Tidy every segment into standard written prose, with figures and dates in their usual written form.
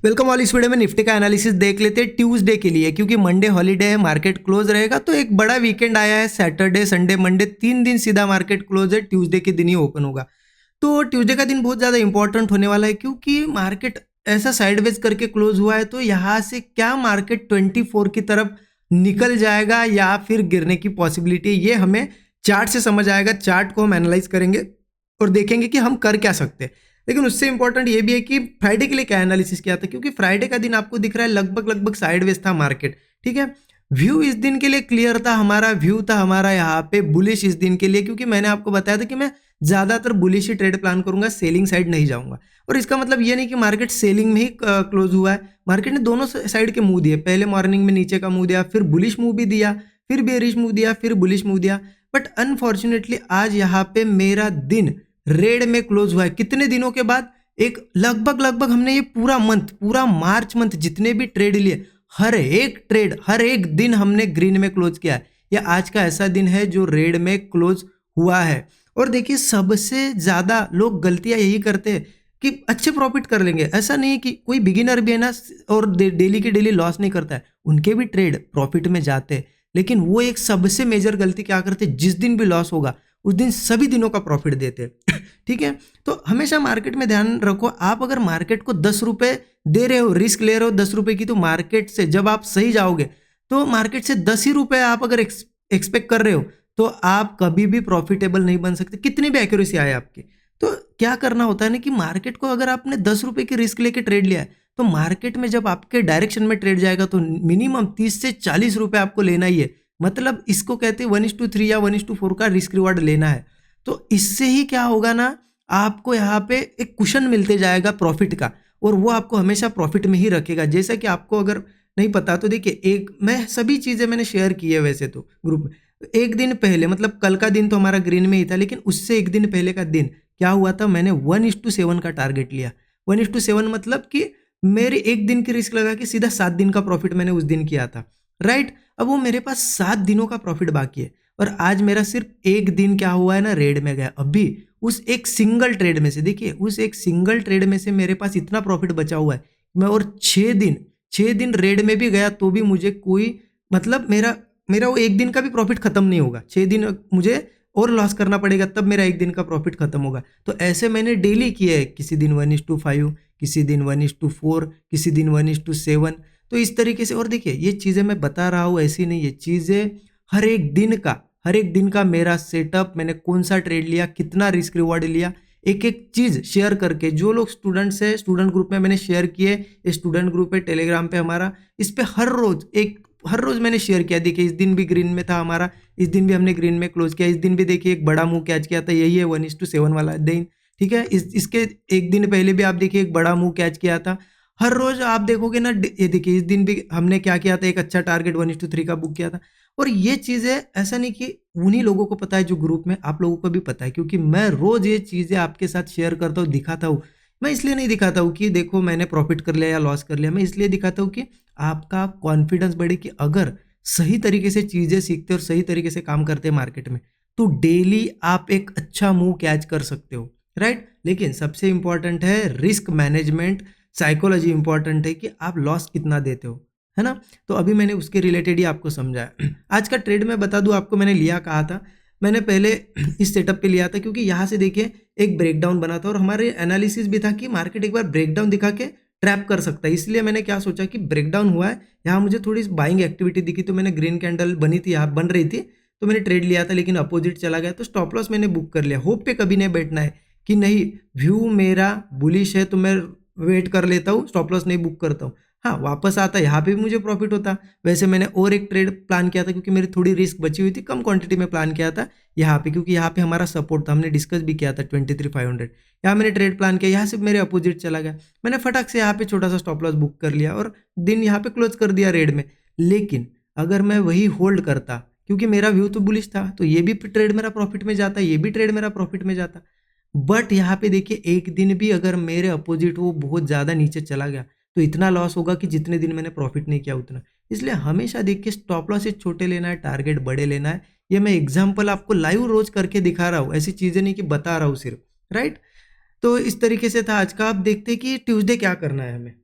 Welcome all. इस video में Nifty का एनालिसिस देख लेते हैं ट्यूसडे के लिए, क्योंकि मंडे हॉलीडे है, मार्केट क्लोज रहेगा। तो एक बड़ा वीकेंड आया है, सैटरडे संडे मंडे 3 दिन सीधा मार्केट क्लोज है, ट्यूसडे के दिन ही ओपन होगा। तो ट्यूसडे का दिन बहुत ज़्यादा इंपॉर्टेंट होने वाला है, क्योंकि मार्केट ऐसा साइडवेज करके क्लोज हुआ है। तो यहाँ से क्या मार्केट 24 की तरफ निकल जाएगा या फिर गिरने की पॉसिबिलिटी, ये हमें चार्ट से समझ आएगा। चार्ट को हम एनालाइज करेंगे और देखेंगे कि हम कर क्या सकते हैं। लेकिन उससे इंपॉर्टेंट ये भी है कि फ्राइडे के लिए क्या एनालिसिस किया था, क्योंकि फ्राइडे का दिन आपको दिख रहा है लगभग साइडवेज था मार्केट। ठीक है, व्यू इस दिन के लिए क्लियर था, हमारा व्यू था हमारा यहाँ पे बुलिश इस दिन के लिए, क्योंकि मैंने आपको बताया था कि मैं ज्यादातर बुलिश ही ट्रेड प्लान करूंगा, सेलिंग साइड नहीं जाऊंगा। और इसका मतलब ये नहीं कि मार्केट सेलिंग में ही क्लोज हुआ है। मार्केट ने दोनों साइड के मुंह दिए, पहले मॉर्निंग में नीचे का मुंह दिया, फिर बुलिश मुंह भी दिया, फिर बेरिश मुंह दिया, फिर बुलिश मुंह दिया। बट अनफॉर्चुनेटली आज यहाँ पे मेरा दिन रेड में क्लोज हुआ है। कितने दिनों के बाद? एक लगभग हमने ये पूरा मार्च मंथ जितने भी ट्रेड लिए, हर एक ट्रेड हर एक दिन हमने ग्रीन में क्लोज किया है। ये आज का ऐसा दिन है जो रेड में क्लोज हुआ है। और देखिए, सबसे ज्यादा लोग गलतियां यही करते हैं कि अच्छे प्रॉफिट कर लेंगे। ऐसा नहीं है कि कोई बिगिनर भी है ना और डेली के डेली लॉस नहीं करता है, उनके भी ट्रेड प्रॉफिट में जाते हैं। लेकिन वो एक सबसे मेजर गलती क्या करते हैं, जिस दिन भी लॉस होगा उस दिन सभी दिनों का प्रॉफिट देते हैं। ठीक है, तो हमेशा मार्केट में ध्यान रखो, आप अगर मार्केट को 10 रुपए दे रहे हो, रिस्क ले रहे हो 10 रुपए की, तो मार्केट से जब आप सही जाओगे तो मार्केट से 10 ही रुपए आप अगर एक्सपेक्ट कर रहे हो तो आप कभी भी प्रॉफिटेबल नहीं बन सकते, कितनी भी एक्यूरेसी आए आपकी। तो क्या करना होता है ना कि मार्केट को अगर आपने 10 रुपए की रिस्क लेके ट्रेड लिया है, तो मार्केट में जब आपके डायरेक्शन में ट्रेड जाएगा तो मिनिमम 30 से 40 रुपए आपको लेना ही है। मतलब इसको कहते हैं 1:3 या 1:4 का रिस्क रिवार्ड लेना है। तो इससे ही क्या होगा ना, आपको यहाँ पे एक कुशन मिलते जाएगा प्रॉफिट का, और वो आपको हमेशा प्रॉफिट में ही रखेगा। जैसा कि आपको अगर नहीं पता तो देखिए, एक मैं सभी चीज़ें मैंने शेयर की है वैसे तो ग्रुप में। एक दिन पहले, मतलब कल का दिन तो हमारा ग्रीन में ही था, लेकिन उससे एक दिन पहले का दिन क्या हुआ था, मैंने 1:7 का टारगेट लिया। 1:7 मतलब कि मेरे एक दिन की रिस्क लगा के सीधा 7 दिन का प्रॉफिट मैंने उस दिन किया था। राइट, अब वो मेरे पास 7 दिनों का प्रॉफिट बाकी है, और आज मेरा सिर्फ एक दिन क्या हुआ है ना, रेड में गया। अभी उस एक सिंगल ट्रेड में से, देखिए उस एक सिंगल ट्रेड में से मेरे पास इतना प्रॉफिट बचा हुआ है। मैं और 6 दिन रेड में भी गया तो भी मुझे कोई, मतलब मेरा मेरा वो एक दिन का भी प्रॉफिट खत्म नहीं होगा। 6 दिन मुझे और लॉस करना पड़ेगा, तब मेरा एक दिन का प्रॉफिट खत्म होगा। तो ऐसे मैंने डेली किया है, किसी दिन 1:5, किसी दिन 1:4, किसी दिन 1:7। तो इस तरीके से। और देखिए, ये चीज़ें मैं बता रहा हूँ ऐसी नहीं, ये चीज़ें हर एक दिन का मेरा सेटअप, मैंने कौन सा ट्रेड लिया, कितना रिस्क रिवॉर्ड लिया, एक एक चीज़ शेयर करके, जो लोग स्टूडेंट्स है स्टूडेंट ग्रुप में मैंने शेयर किए। स्टूडेंट ग्रुप है टेलीग्राम पे हमारा, इस पे हर रोज मैंने शेयर किया। देखिए, इस दिन भी ग्रीन में था हमारा, इस दिन भी हमने ग्रीन में क्लोज किया। इस दिन भी देखिए एक बड़ा मूव कैच किया था, यही है 1:7 वाला दिन। ठीक है, इसके एक दिन पहले भी आप देखिए एक बड़ा मूव कैच किया था। हर रोज आप देखोगे ना, ये देखिए इस दिन भी हमने क्या किया था, एक अच्छा टारगेट 1:3 का बुक किया था। और ये चीज़ें ऐसा नहीं कि उन्हीं लोगों को पता है जो ग्रुप में, आप लोगों को भी पता है, क्योंकि मैं रोज ये चीज़ें आपके साथ शेयर करता हूँ, दिखाता हूँ। मैं इसलिए नहीं दिखाता हूँ कि देखो मैंने प्रॉफिट कर लिया या लॉस कर लिया, मैं इसलिए दिखाता हूँ कि आपका कॉन्फिडेंस बढ़े, कि अगर सही तरीके से चीज़ें सीखते और सही तरीके से काम करते हैं मार्केट में, तो डेली आप एक अच्छा मूव कैच कर सकते हो। राइट, लेकिन सबसे इंपॉर्टेंट है रिस्क मैनेजमेंट, साइकोलॉजी इंपॉर्टेंट है कि आप लॉस कितना देते हो, है ना। तो अभी मैंने उसके रिलेटेड ही आपको समझाया। आज का ट्रेड मैं बता दूं आपको, मैंने लिया कहा था, मैंने पहले इस सेटअप पे लिया था, क्योंकि यहाँ से देखिए एक ब्रेकडाउन बना था, और हमारे एनालिसिस भी था कि मार्केट एक बार ब्रेकडाउन दिखा के ट्रैप कर सकता है। इसलिए मैंने क्या सोचा कि ब्रेकडाउन हुआ है, यहाँ मुझे थोड़ी बाइंग एक्टिविटी दिखी, तो मैंने ग्रीन कैंडल बनी थी, यहाँ बन रही थी, तो मैंने ट्रेड लिया था, लेकिन अपोजिट चला गया, तो स्टॉप लॉस मैंने बुक कर लिया। होप पे कभी नहीं बैठना है कि नहीं व्यू मेरा बुलिश है तो मैं वेट कर लेता हूँ, स्टॉप लॉस नहीं बुक करता हूँ। हाँ, वापस आता, यहाँ पे भी मुझे प्रॉफिट होता। वैसे मैंने और एक ट्रेड प्लान किया था, क्योंकि मेरी थोड़ी रिस्क बची हुई थी, कम क्वांटिटी में प्लान किया था यहाँ पे, क्योंकि यहाँ पे हमारा सपोर्ट था, हमने डिस्कस भी किया था 23,500। यहाँ मैंने ट्रेड प्लान किया, यहाँ से मेरे अपोजिट चला गया, मैंने फटाक से यहाँ पे छोटा सा स्टॉप लॉस बुक कर लिया और दिन यहाँ पे क्लोज कर दिया रेड में। लेकिन अगर मैं वही होल्ड करता, क्योंकि मेरा व्यू तो बुलिश था, तो ये भी ट्रेड मेरा प्रॉफिट में जाता, ये भी ट्रेड मेरा प्रॉफिट में जाता। बट यहाँ पे देखिए, एक दिन भी अगर मेरे अपोजिट वो बहुत ज़्यादा नीचे चला गया, तो इतना लॉस होगा कि जितने दिन मैंने प्रॉफिट नहीं किया उतना। इसलिए हमेशा देखिए, स्टॉप लॉस छोटे लेना है, टारगेट बड़े लेना है। ये मैं एग्जांपल आपको लाइव रोज करके दिखा रहा हूँ, ऐसी चीज़ें नहीं कि बता रहा हूँ सिर्फ। राइट, तो इस तरीके से था आज का। आप देखते हैं कि ट्यूसडे क्या करना है हमें।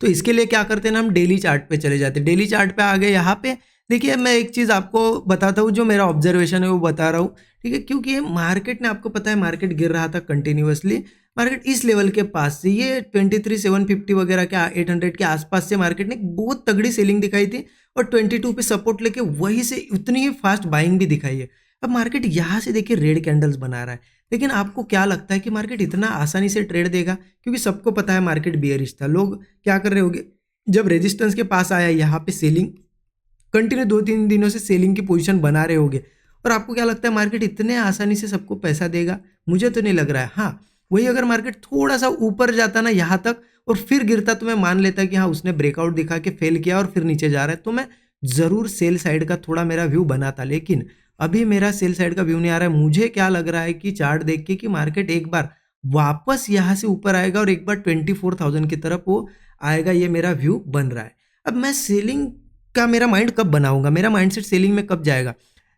तो इसके लिए क्या करते हैं ना, हम डेली चार्ट पे चले जाते हैं। डेली चार्ट पे आ गए यहाँ पे। देखिए मैं एक चीज़ आपको बताता हूँ, जो मेरा ऑब्जर्वेशन है वो बता रहा हूँ, ठीक है। क्योंकि ये मार्केट ने, आपको पता है मार्केट गिर रहा था कंटिन्यूअसली, मार्केट इस लेवल के पास से, ये 23,750 वगैरह के 800 के आसपास से मार्केट ने बहुत तगड़ी सेलिंग दिखाई थी, और 22 पे सपोर्ट लेके वहीं से उतनी ही फास्ट बाइंग भी दिखाई है। अब मार्केट यहाँ से देखिए रेड कैंडल्स बना रहा है, लेकिन आपको क्या लगता है कि मार्केट इतना आसानी से ट्रेड देगा? क्योंकि सबको पता है मार्केट बियरिश था। लोग क्या कर रहे होंगे, जब रेजिस्टेंस के पास आया यहाँ पे सेलिंग कंटिन्यू 2-3 दिनों से सेलिंग की पोजीशन बना रहे होंगे, और आपको क्या लगता है मार्केट इतने आसानी से सबको पैसा देगा? मुझे तो नहीं लग रहा है। हाँ, वही अगर मार्केट थोड़ा सा ऊपर जाता ना यहाँ तक और फिर गिरता, तो मैं मान लेता कि हाँ उसने ब्रेकआउट दिखा के फेल किया और फिर नीचे जा रहा है, तो मैं ज़रूर सेल साइड का थोड़ा मेरा व्यू बनाता। लेकिन अभी मेरा सेल साइड का व्यू नहीं आ रहा है। मुझे क्या लग रहा है कि चार्ट देख के कि मार्केट एक बार वापस यहाँ से ऊपर आएगा और एक बार 24,000 की तरफ वो आएगा, ये मेरा व्यू बन रहा है। अब मैं सेलिंग का मेरा माइंड कब बनाऊंगा, मेरा माइंडसेट सेलिंग में कब जाएगा?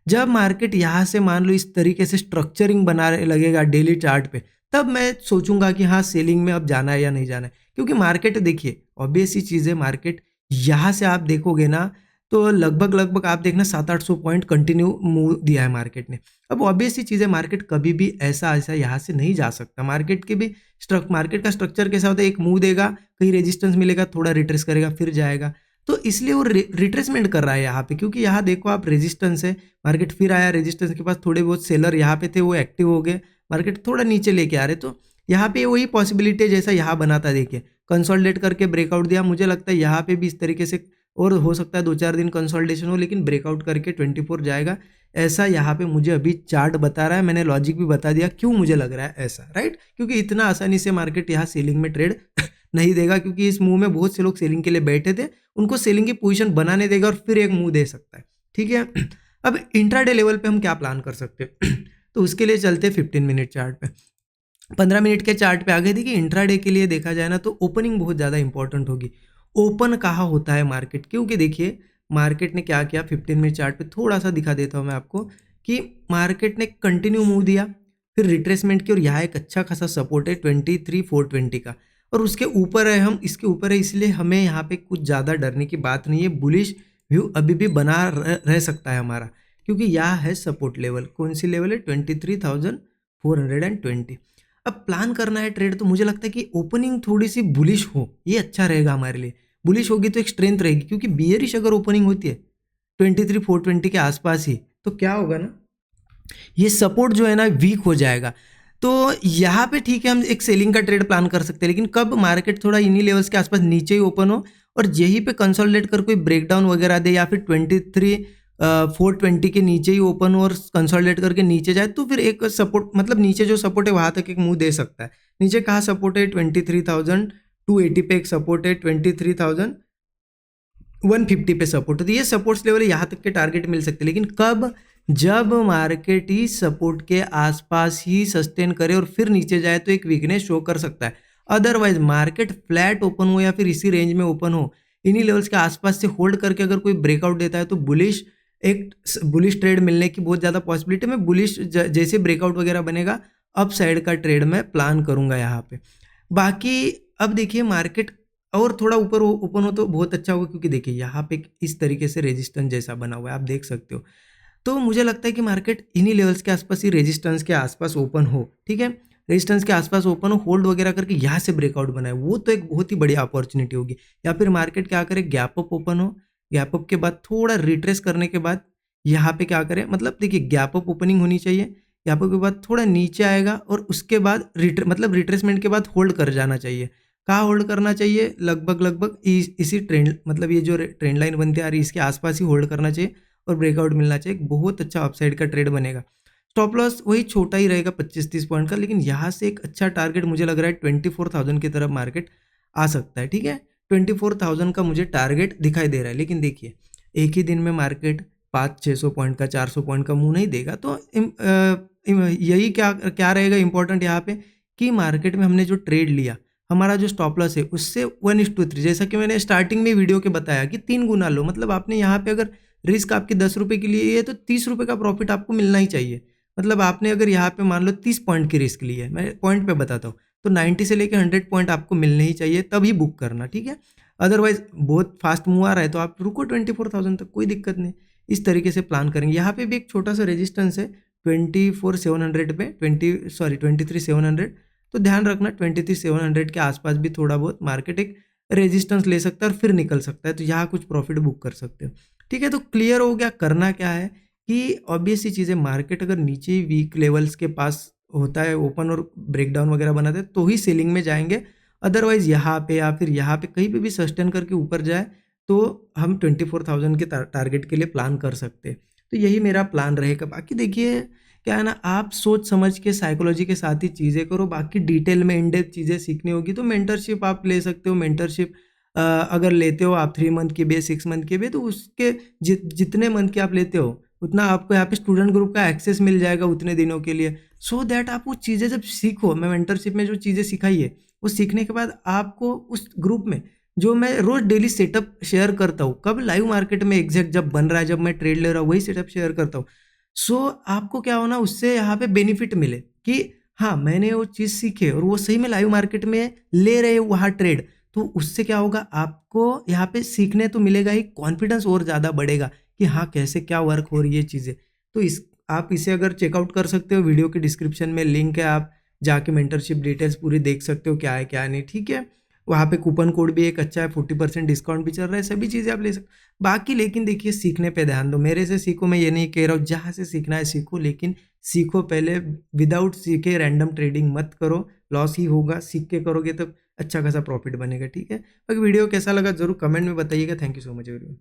जब मार्केट यहाँ से मान लो इस तरीके से स्ट्रक्चरिंग बनाने लगेगा डेली चार्ट पे, तब मैं सोचूंगा कि हाँ सेलिंग में अब जाना है या नहीं जाना है। क्योंकि मार्केट देखिए, ऑब्वियस सी चीज़ है, मार्केट यहाँ से आप देखोगे ना तो लगभग लगभग आप देखना 700-800 पॉइंट कंटिन्यू मूव दिया है मार्केट ने। अब ऑब्वियस सी चीज़ है, मार्केट कभी भी ऐसा ऐसा यहाँ से नहीं जा सकता। मार्केट के भी मार्केट का स्ट्रक्चर कैसा होता है, एक मूव देगा, कहीं रेजिस्टेंस मिलेगा, थोड़ा रिट्रेस करेगा, फिर जाएगा। तो इसलिए वो रिट्रेसमेंट कर रहा है यहाँ पे, क्योंकि यहाँ देखो आप रेजिस्टेंस है, मार्केट फिर आया, रेजिस्टेंस के पास थोड़े बहुत सेलर यहाँ पे थे, वो एक्टिव हो गए, मार्केट थोड़ा नीचे लेके आ रहे। तो यहाँ पे वही पॉसिबिलिटी है जैसा यहाँ बना था, देखिए कंसोलिडेट करके ब्रेकआउट दिया। मुझे लगता है यहाँ पे भी इस तरीके से, और हो सकता है 2-4 दिन कंसोलिडेशन हो, लेकिन ब्रेकआउट करके 24 जाएगा, ऐसा यहाँ पे मुझे अभी चार्ट बता रहा है। मैंने लॉजिक भी बता दिया क्यों मुझे लग रहा है ऐसा, राइट? क्योंकि इतना आसानी से मार्केट यहाँ सेलिंग में ट्रेड नहीं देगा, क्योंकि इस मूव में बहुत से लोग सेलिंग के लिए बैठे थे, उनको सेलिंग की पोजीशन बनाने देगा और फिर एक मूव दे सकता है, ठीक है। अब इंट्राडे लेवल पे हम क्या प्लान कर सकते हैं? तो उसके लिए चलते 15 मिनट चार्ट पे। 15 मिनट के चार्ट पे आगे देखिए, इंट्राडे के लिए देखा जाए ना तो ओपनिंग बहुत ज़्यादा इंपॉर्टेंट होगी। ओपन कहाँ होता है मार्केट, क्योंकि देखिए मार्केट ने क्या किया, 15 मिनट चार्ट पे थोड़ा सा दिखा देता हूँ मैं आपको, कि मार्केट ने कंटिन्यू मूव दिया, फिर रिट्रेसमेंट की, और यहाँ एक अच्छा खासा सपोर्ट है 23,420 का, और उसके ऊपर है, हम इसके ऊपर है, इसलिए हमें यहाँ पे कुछ ज़्यादा डरने की बात नहीं है। बुलिश व्यू अभी भी बना रह सकता है हमारा, क्योंकि यहाँ है सपोर्ट लेवल। कौन सी लेवल है? 23,420। अब प्लान करना है ट्रेड, तो मुझे लगता है कि ओपनिंग थोड़ी सी बुलिश हो, ये अच्छा रहेगा हमारे लिए। बुलिश होगी तो एक स्ट्रेंथ रहेगी, क्योंकि बियरिश अगर ओपनिंग होती है 23,420 के आसपास ही, तो क्या होगा ना, ये सपोर्ट जो है ना वीक हो जाएगा। तो यहाँ पे ठीक है, हम एक सेलिंग का ट्रेड प्लान कर सकते हैं, लेकिन कब मार्केट थोड़ा इन्हीं लेवल्स के आसपास नीचे ही ओपन हो और यहीं पे कंसोलिडेट कर कोई ब्रेकडाउन वगैरह दे, या फिर 23,420 के नीचे ही ओपन हो और कंसोलिडेट करके नीचे जाए, तो फिर एक सपोर्ट, मतलब नीचे जो सपोर्ट है वहाँ तक एक मूव दे सकता है। नीचे कहाँ सपोर्ट है? 23,280 पे एक सपोर्ट है, 23,150 पे सपोर्ट है। तो ये सपोर्ट्स लेवल यहाँ तक के टारगेट मिल सकते हैं, लेकिन कब? जब मार्केट ही सपोर्ट के आसपास ही सस्टेन करे और फिर नीचे जाए तो एक वीकनेस शो कर सकता है। अदरवाइज मार्केट फ्लैट ओपन हो या फिर इसी रेंज में ओपन हो, इन्हीं लेवल्स के आसपास से होल्ड करके अगर कोई ब्रेकआउट देता है, तो बुलिश ट्रेड मिलने की बहुत ज़्यादा पॉसिबिलिटी। मैं बुलिश जैसे ब्रेकआउट वगैरह बनेगा, अप साइड का ट्रेड मैं प्लान करूंगा यहाँ पे। बाकी अब देखिए मार्केट और थोड़ा ऊपर ओपन हो तो बहुत अच्छा होगा, क्योंकि देखिए यहाँ पे इस तरीके से रेजिस्टेंस जैसा बना हुआ है, आप देख सकते हो। तो मुझे लगता है कि मार्केट इन्हीं लेवल्स के आसपास ही रेजिस्टेंस के आसपास ओपन हो, ठीक है, रेजिस्टेंस के आसपास ओपन हो, होल्ड वगैरह करके यहाँ से ब्रेकआउट बनाए, वो तो एक बहुत ही बढ़िया अपॉर्चुनिटी होगी। या फिर मार्केट क्या करे, गैप अप ओपन हो, गैप अप के बाद थोड़ा रिट्रेस करने के बाद यहाँ पे क्या करें, मतलब देखिए गैप अप ओपनिंग होनी चाहिए, गैप अप के बाद थोड़ा नीचे आएगा और उसके बाद रिट्रेसमेंट के बाद होल्ड कर जाना चाहिए। कहाँ होल्ड करना चाहिए? लगभग इसी ट्रेंड, मतलब ये जो ट्रेंड लाइन बनती आ रही है इसके आसपास ही होल्ड करना चाहिए और ब्रेकआउट मिलना चाहिए। एक बहुत अच्छा अपसाइड का ट्रेड बनेगा। स्टॉप लॉस वही छोटा ही रहेगा 25-30 पॉइंट का, लेकिन यहाँ से एक अच्छा टारगेट मुझे लग रहा है 24,000 की तरफ मार्केट आ सकता है, ठीक है। 24,000 का मुझे टारगेट दिखाई दे रहा है, लेकिन देखिए एक ही दिन में मार्केट 500-600 पॉइंट का, 400 पॉइंट का मुंह नहीं देगा। तो यही क्या रहेगा इंपॉर्टेंट यहाँ पे, कि मार्केट में हमने जो ट्रेड लिया, हमारा जो स्टॉप लॉस है उससे 1:3, जैसा कि मैंने स्टार्टिंग में वीडियो के बताया कि 3 गुना लो। मतलब आपने यहाँ पे अगर रिस्क आपकी 10 रुपये के लिए है तो 30 रुपये का प्रॉफिट आपको मिलना ही चाहिए। मतलब आपने अगर यहाँ पे मान लो 30 पॉइंट की रिस्क ली है, मैं पॉइंट पे बताता हूँ, तो 90 से लेकर 100 पॉइंट आपको मिलने ही चाहिए, तभी बुक करना, ठीक है। अदरवाइज बहुत फास्ट मूव आ रहा है तो आप रुको 24,000 तक, कोई दिक्कत नहीं। इस तरीके से प्लान करेंगे। यहाँ पे भी एक छोटा सा रेजिस्टेंस है 24,700 पे, 23,700, तो ध्यान रखना 23,700 के आसपास भी थोड़ा बहुत मार्केट एक रेजिस्टेंस ले सकता है और फिर निकल सकता है, तो यहाँ कुछ प्रॉफिट बुक कर सकते हो। ठीक है, तो क्लियर हो गया करना क्या है कि ऑब्वियस सी चीज़ है, मार्केट अगर नीचे ही वीक लेवल्स के पास होता है ओपन और ब्रेकडाउन वगैरह बनाते हैं तो ही सेलिंग में जाएंगे। अदरवाइज यहाँ पे या फिर यहाँ पे कहीं पे भी सस्टेन करके ऊपर जाए तो हम 24,000 के टारगेट के लिए प्लान कर सकते हैं। तो यही मेरा प्लान रहेगा। बाकी देखिए क्या है ना, आप सोच समझ के साइकोलॉजी के साथ ही चीज़ें करो। बाकी डिटेल में इन डेप्थ चीज़ें सीखनी होगी तो मेंटरशिप आप ले सकते हो। मेंटरशिप अगर लेते हो आप 3 मंथ की भी 6 मंथ की भी, तो उसके जितने मंथ के आप लेते हो उतना आपको यहाँ पे स्टूडेंट ग्रुप का एक्सेस मिल जाएगा उतने दिनों के लिए। सो दैट आप वो चीज़ें जब सीखो, मैं मेंटरशिप में जो चीज़ें सिखाई है वो सीखने के बाद आपको उस ग्रुप में जो मैं रोज डेली सेटअप शेयर करता हूँ, कब लाइव मार्केट में एग्जैक्ट जब बन रहा है, जब मैं ट्रेड ले रहा हूँ, वही सेटअप शेयर करता हूँ। सो आपको क्या होना, उससे यहाँ पे बेनिफिट मिले कि हाँ मैंने वो चीज़ सीखी और वो सही में लाइव मार्केट में ले रहे हो वहाँ ट्रेड, तो उससे क्या होगा आपको यहाँ पे सीखने तो मिलेगा ही, कॉन्फिडेंस और ज़्यादा बढ़ेगा कि हाँ कैसे क्या वर्क हो रही है चीज़ें। तो इस आप इसे अगर चेकआउट कर सकते हो, वीडियो के डिस्क्रिप्शन में लिंक है, आप जाके मेंटरशिप डिटेल्स पूरी देख सकते हो क्या है क्या नहीं। ठीक है, वहाँ पे कूपन कोड भी एक अच्छा है, 40% डिस्काउंट भी चल रहा है, सभी चीज़ें आप ले सकते। बाकी लेकिन देखिए सीखने पे ध्यान दो, मेरे से सीखो, मैं ये नहीं कह रहा हूँ, जहाँ से सीखना है सीखो, लेकिन सीखो पहले। विदाउट सीखे रैंडम ट्रेडिंग मत करो, लॉस ही होगा। सीख के करोगे तो अच्छा खासा प्रॉफिट बनेगा। ठीक है, बाकी वीडियो कैसा लगा जरूर कमेंट में बताइएगा। Thank you so much everyone.